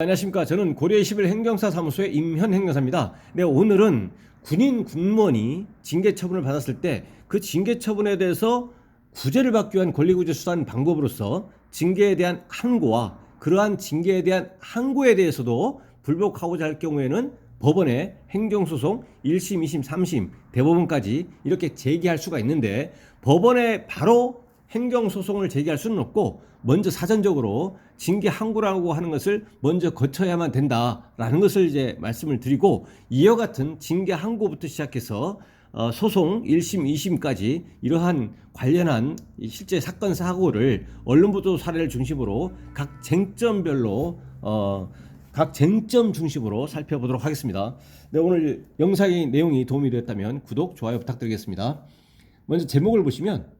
안녕하십니까. 저는 고려의 11 행정사 사무소의 임현 행정사입니다. 네, 오늘은 군인 군무원이 징계 처분을 받았을 때 그 징계 처분에 대해서 구제를 받기 위한 권리구제 수단 방법으로서 징계에 대한 항고와 그러한 징계에 대한 항고에 대해서도 불복하고자 할 경우에는 법원에 행정소송 1심, 2심, 3심, 대법원까지 이렇게 제기할 수가 있는데, 법원에 바로 행정소송을 제기할 수는 없고 먼저 사전적으로 징계 항고라고 하는 것을 먼저 거쳐야만 된다라는 것을 이제 말씀을 드리고, 이와 같은 징계 항고부터 시작해서 소송 1심, 2심까지 이러한 관련한 실제 사건 사고를 언론보도 사례를 중심으로 각 쟁점별로 각 쟁점 중심으로 살펴보도록 하겠습니다. 네, 오늘 영상의 내용이 도움이 되었다면 구독, 좋아요 부탁드리겠습니다. 먼저 제목을 보시면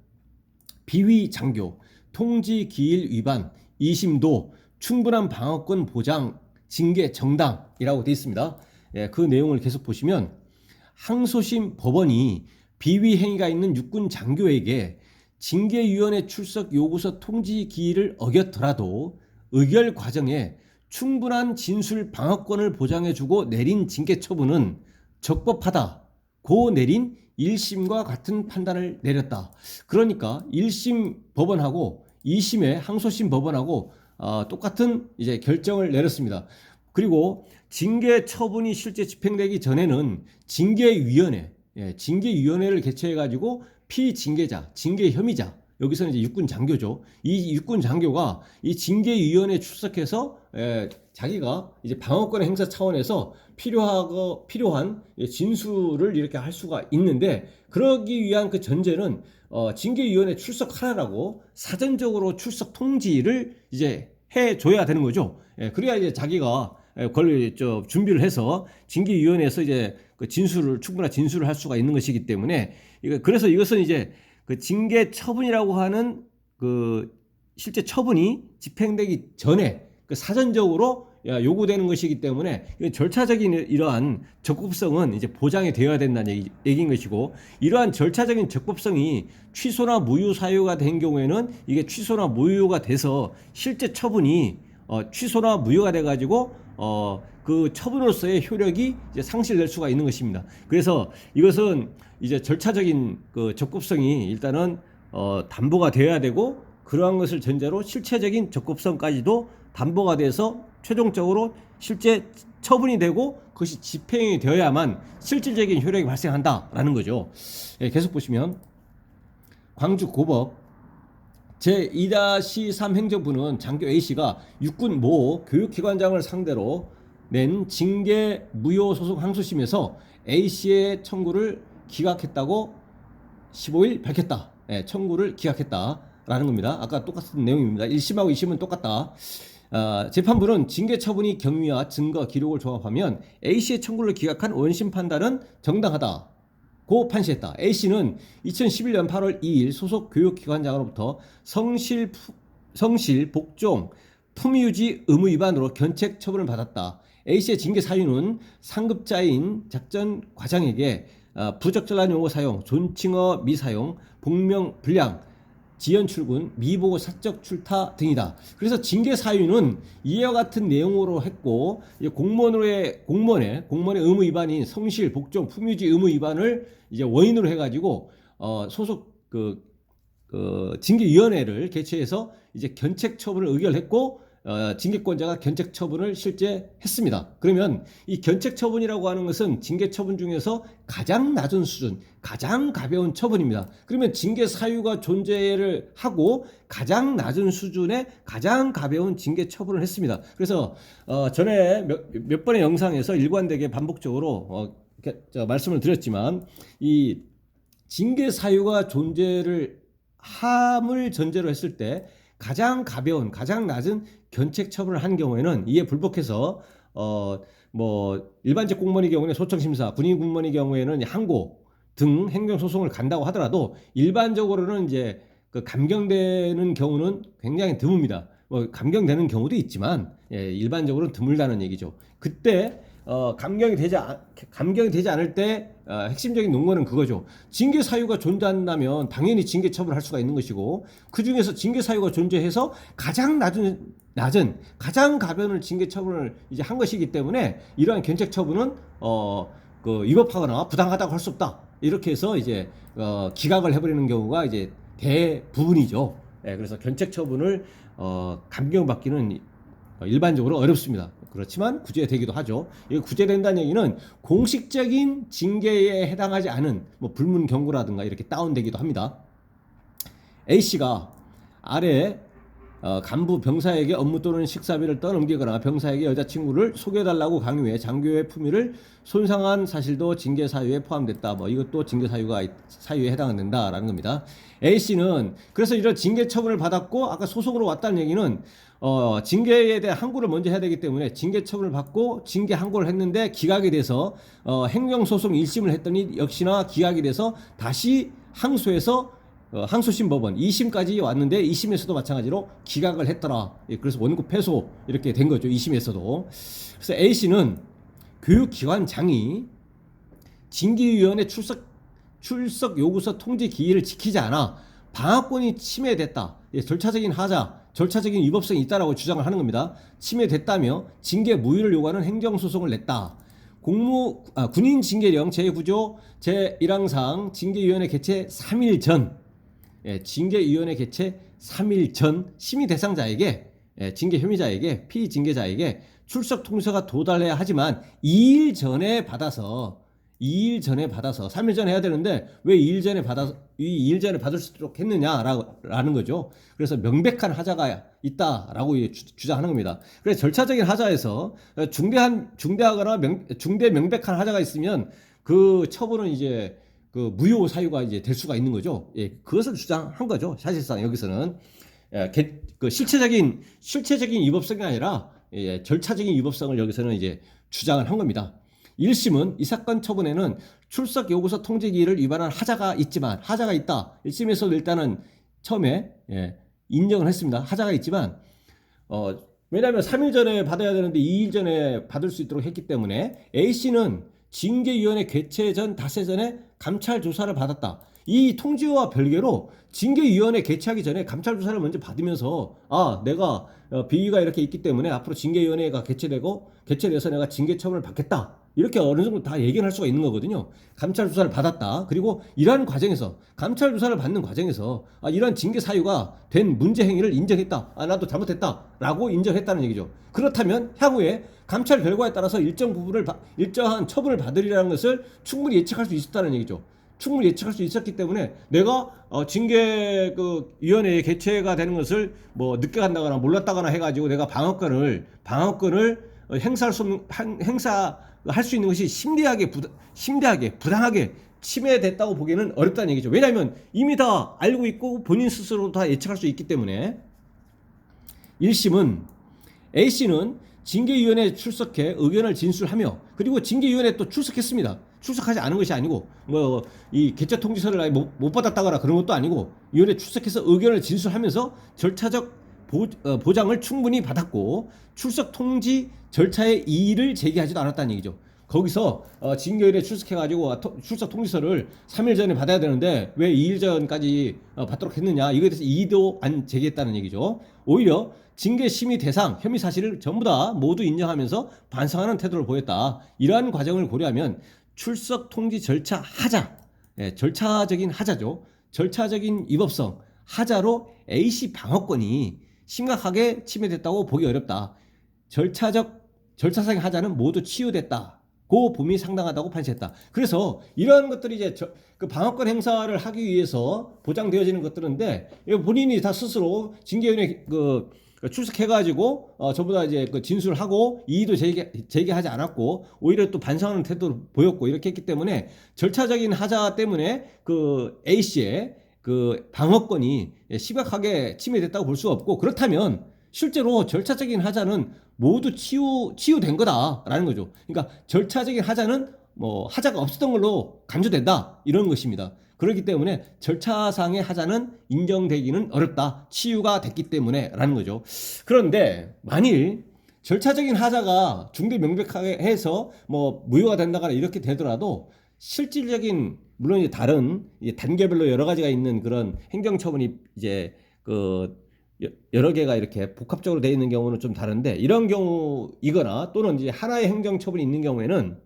비위 장교, 통지 기일 위반, 2심도 충분한 방어권 보장, 징계 정당이라고 되어 있습니다. 예, 그 내용을 계속 보시면 항소심 법원이 비위 행위가 있는 육군 장교에게 징계위원회 출석 요구서 통지 기일을 어겼더라도 의결 과정에 충분한 진술 방어권을 보장해주고 내린 징계 처분은 적법하다고 내린 1심과 같은 판단을 내렸다. 그러니까 1심 법원하고 2심의 항소심 법원하고 똑같은 이제 결정을 내렸습니다. 그리고 징계 처분이 실제 집행되기 전에는 징계위원회를 개최해가지고 피징계자, 징계 혐의자, 여기서는 이제 육군 장교죠. 이 육군 장교가 이 징계위원회에 출석해서 자기가 이제 방어권 행사 차원에서 필요한 진술을 이렇게 할 수가 있는데, 그러기 위한 그 전제는 징계위원회 출석하라고 사전적으로 출석 통지를 이제 해줘야 되는 거죠. 그래야 이제 자기가 준비를 해서 징계위원회에서 이제 그 충분한 진술을 할 수가 있는 것이기 때문에, 그래서 이것은 이제 그 징계 처분이라고 하는 그 실제 처분이 집행되기 전에 그 사전적으로 요구되는 것이기 때문에 절차적인 이러한 적법성은 이제 보장이 되어야 된다는 얘기인 것이고, 이러한 절차적인 적법성이 취소나 무효 사유가 된 경우에는 이게 취소나 무효가 돼서 실제 처분이 취소나 무효가 돼 가지고 그 처분으로서의 효력이 이제 상실될 수가 있는 것입니다. 그래서 이것은 이제 절차적인 그 적법성이 일단은 담보가 되어야 되고, 그러한 것을 전제로 실체적인 적법성까지도 담보가 돼서 최종적으로 실제 처분이 되고 그것이 집행이 되어야만 실질적인 효력이 발생한다라는 거죠. 예, 계속 보시면 광주고법 제2-3 행정부는 장교 A씨가 육군 모 교육기관장을 상대로 낸 징계 무효 소송 항소심에서 A씨의 청구를 기각했다고 15일 밝혔다. 예, 청구를 기각했다라는 겁니다. 아까 똑같은 내용입니다. 1심하고 2심은 똑같다. 재판부는 징계 처분이 경위와 증거 기록을 종합하면 A씨의 청구를 기각한 원심 판단은 정당하다고 판시했다. A씨는 2011년 8월 2일 소속 교육기관장으로부터 성실, 복종, 품위유지 의무 위반으로 견책 처분을 받았다. A씨의 징계 사유는 상급자인 작전 과장에게 부적절한 용어 사용, 존칭어 미사용, 복명 불량, 지연 출근, 미보고 사적 출타 등이다. 그래서 징계 사유는 이와 같은 내용으로 했고, 공무원의 의무 위반인 성실, 복종, 품유지 의무 위반을 이제 원인으로 해가지고 소속 징계위원회를 개최해서 이제 견책 처분을 의결했고, 징계권자가 견책 처분을 실제 했습니다. 그러면 이 견책 처분이라고 하는 것은 징계 처분 중에서 가장 낮은 수준, 가장 가벼운 처분입니다. 그러면 징계 사유가 존재를 하고 가장 낮은 수준의 가장 가벼운 징계 처분을 했습니다. 그래서 전에 몇 번의 영상에서 일관되게 반복적으로 말씀을 드렸지만, 이 징계 사유가 존재를 함을 전제로 했을 때 가장 가벼운, 가장 낮은 견책 처분을 한 경우에는 이에 불복해서 일반직 공무원의 경우에는 소청심사, 군인 공무원의 경우에는 항고 등 행정소송을 간다고 하더라도 일반적으로는 이제 그 감경되는 경우는 굉장히 드뭅니다. 감경되는 경우도 있지만 일반적으로는 드물다는 얘기죠. 그때 감경이 되지 않을 때 핵심적인 논거는 그거죠. 징계 사유가 존재한다면 당연히 징계 처분을 할 수가 있는 것이고, 그 중에서 징계 사유가 존재해서 가장 낮은 가장 가벼운 징계 처분을 이제 한 것이기 때문에 이러한 견책 처분은 위법하거나 부당하다고 할 수 없다. 이렇게 해서 이제 기각을 해버리는 경우가 이제 대부분이죠. 예, 그래서 견책 처분을 감경받기는 일반적으로 어렵습니다. 그렇지만 구제되기도 하죠. 이 구제된다는 얘기는 공식적인 징계에 해당하지 않은 뭐 불문 경고라든가 이렇게 다운되기도 합니다. A씨가 아래 간부 병사에게 업무 또는 식사비를 떠넘기거나 병사에게 여자친구를 소개해달라고 강요해 장교의 품위를 손상한 사실도 징계 사유에 포함됐다. 뭐 이것도 징계 사유에 해당된다라는 겁니다. A씨는 그래서 이런 징계 처분을 받았고 아까 소속으로 왔다는 얘기는 징계에 대한 항고를 먼저 해야 되기 때문에 징계 처분을 받고 징계 항고를 했는데 기각이 돼서 행정소송 1심을 했더니 역시나 기각이 돼서 다시 항소해서 항소심 법원 2심까지 왔는데 2심에서도 마찬가지로 기각을 했더라. 그래서 원고 패소 이렇게 된 거죠. 2심에서도. 그래서 A씨는 교육기관장이 징계위원회 출석 요구서 통지 기일을 지키지 않아 방어권이 침해됐다. 절차적인 하자, 절차적인 위법성이 있다라고 주장을 하는 겁니다. 침해됐다며 징계 무효를 요구하는 행정소송을 냈다. 군인 징계령 제9조 제1항상 징계위원회 개최 3일 전 징계위원회 개최 3일 전 심의 대상자에게 징계 혐의자에게 피징계자에게 출석 통지서가 도달해야 하지만 2일 전에 받아서 3일 전에 해야 되는데 왜 2일 전에 받을 수 있도록 했느냐라는 거죠. 그래서 명백한 하자가 있다라고 주장하는 겁니다. 그래서 절차적인 하자에서 중대하거나 중대 명백한 하자가 있으면 그 처분은 이제 그 무효 사유가 이제 될 수가 있는 거죠. 예, 그것을 주장한 거죠. 사실상 여기서는 그 실체적인 위법성이 아니라 절차적인 위법성을 여기서는 이제 주장을 한 겁니다. 1심은 이 사건 처분에는 출석 요구서 통지 기일을 위반한 하자가 있다. 1심에서도 일단은 처음에 인정을 했습니다. 하자가 있지만 왜냐하면 3일 전에 받아야 되는데 2일 전에 받을 수 있도록 했기 때문에 A씨는 징계위원회 개최 전 닷새 전에 감찰 조사를 받았다. 이 통지와 별개로 징계위원회 개최하기 전에 감찰 조사를 먼저 받으면서 내가 비위가 이렇게 있기 때문에 앞으로 징계위원회가 개최돼서 내가 징계 처분을 받겠다. 이렇게 어느 정도 다 얘기를 할 수가 있는 거거든요. 감찰 조사를 받았다. 그리고 이러한 과정에서 감찰 조사를 받는 과정에서 이러한 징계 사유가 된 문제 행위를 인정했다. 나도 잘못했다라고 인정했다는 얘기죠. 그렇다면 향후에 감찰 결과에 따라서 일정한 처분을 받으리라는 것을 충분히 예측할 수 있었다는 얘기죠. 충분히 예측할 수 있었기 때문에 내가 징계 위원회 개최가 되는 것을 뭐 늦게 간다거나 몰랐다거나 해가지고 내가 방어권을 행사할 수 있는 것이 심대하게 부당하게 침해됐다고 보기에는 어렵다는 얘기죠. 왜냐하면 이미 다 알고 있고 본인 스스로 다 예측할 수 있기 때문에. 1심은 A씨는 징계위원회에 출석해 의견을 진술하며 그리고 징계위원회에 또 출석했습니다. 출석하지 않은 것이 아니고 이 개최 통지서를 못 받았다거나 그런 것도 아니고 위원회에 출석해서 의견을 진술하면서 절차적 보장을 충분히 받았고 출석 통지 절차의 이의를 제기하지도 않았다는 얘기죠. 거기서 징계위원회에 출석해가지고 출석 통지서를 3일 전에 받아야 되는데 왜 2일 전까지 받도록 했느냐, 이거에 대해서 이의도 안 제기했다는 얘기죠. 오히려 징계 심의 대상 혐의 사실을 전부 다 모두 인정하면서 반성하는 태도를 보였다. 이러한 과정을 고려하면 출석 통지 절차 하자, 절차적인 하자죠. 절차적인 위법성 하자로 A씨 방어권이 심각하게 침해됐다고 보기 어렵다. 절차상의 하자는 모두 치유됐다고 봄이 상당하다고 판시했다. 그래서 이런 것들이 이제 그 방어권 행사를 하기 위해서 보장되어지는 것들인데 본인이 다 스스로 징계위원회 출석해가지고 전부 다 이제 진술하고 이의도 제기하지 않았고 오히려 또 반성하는 태도를 보였고 이렇게 했기 때문에 절차적인 하자 때문에 그 A 씨의 그 방어권이 심각하게 침해됐다고 볼 수 없고, 그렇다면 실제로 절차적인 하자는 모두 치유된 거다라는 거죠. 그러니까 절차적인 하자는 뭐 하자가 없었던 걸로 간주된다 이런 것입니다. 그렇기 때문에 절차상의 하자는 인정되기는 어렵다. 치유가 됐기 때문에 라는 거죠. 그런데 만일 절차적인 하자가 중대 명백하게 해서 뭐 무효가 된다거나 이렇게 되더라도 실질적인, 물론 이제 다른 단계별로 여러 가지가 있는 그런 행정처분이 이제 여러 개가 이렇게 복합적으로 되어 있는 경우는 좀 다른데, 이런 경우이거나 또는 이제 하나의 행정처분이 있는 경우에는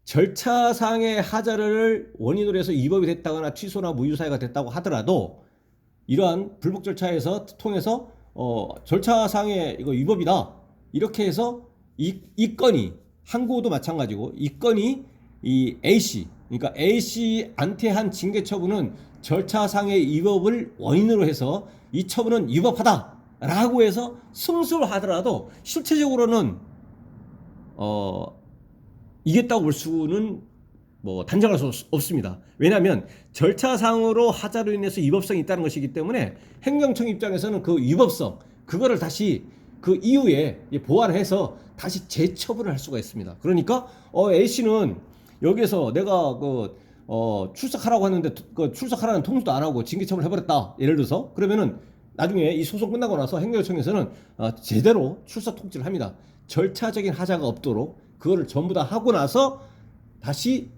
절차상의 하자를 원인으로 해서 위법이 됐다거나 취소나 무효 사유가 됐다고 하더라도 이러한 불복 절차에서 통해서 절차상의 이거 위법이다 이렇게 해서 이 건이 항고도 마찬가지고 이 건이 이 A씨 그러니까 A씨한테 한 징계 처분은 절차상의 위법을 원인으로 해서 이 처분은 위법하다라고 해서 승소를 하더라도 실체적으로는 이겼다고 볼 수는 뭐 단정할 수 없습니다. 왜냐하면 절차상으로 하자로 인해서 위법성이 있다는 것이기 때문에 행정청 입장에서는 그 위법성 그거를 다시 그 이후에 보완해서 다시 재처분을 할 수가 있습니다. 그러니까 A씨는 여기서 내가 출석하라고 하는데 그 출석하라는 통지도 안 하고 징계처분을 해버렸다. 예를 들어서 그러면은 나중에 이 소송 끝나고 나서 행정청에서는 제대로 출석 통지를 합니다. 절차적인 하자가 없도록 그거를 전부 다 하고 나서 다시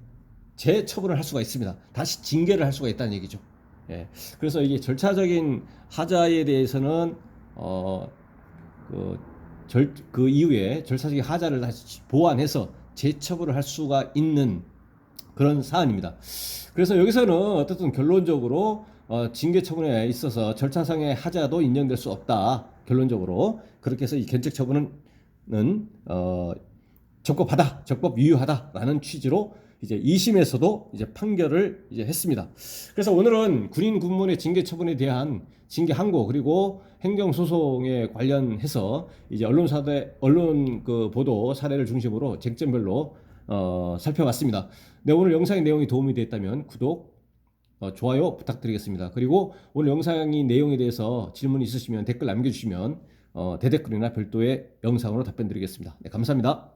재처분을 할 수가 있습니다. 다시 징계를 할 수가 있다는 얘기죠. 예. 그래서 이게 절차적인 하자에 대해서는 그 이후에 절차적인 하자를 다시 보완해서 재처분을 할 수가 있는 그런 사안입니다. 그래서 여기서는 어쨌든 결론적으로 징계 처분에 있어서 절차상의 하자도 인정될 수 없다. 결론적으로 그렇게 해서 이 견책 처분은 적법하다, 적법 유효하다라는 취지로 이제 2심에서도 이제 판결을 이제 했습니다. 그래서 오늘은 군인 군무원의 징계 처분에 대한 징계 항고 그리고 행정 소송에 관련해서 이제 언론 그 보도 사례를 중심으로 쟁점별로 살펴봤습니다. 네, 오늘 영상의 내용이 도움이 됐다면 구독, 좋아요 부탁드리겠습니다. 그리고 오늘 영상의 내용에 대해서 질문 있으시면 댓글 남겨주시면 대댓글이나 별도의 영상으로 답변 드리겠습니다. 네, 감사합니다.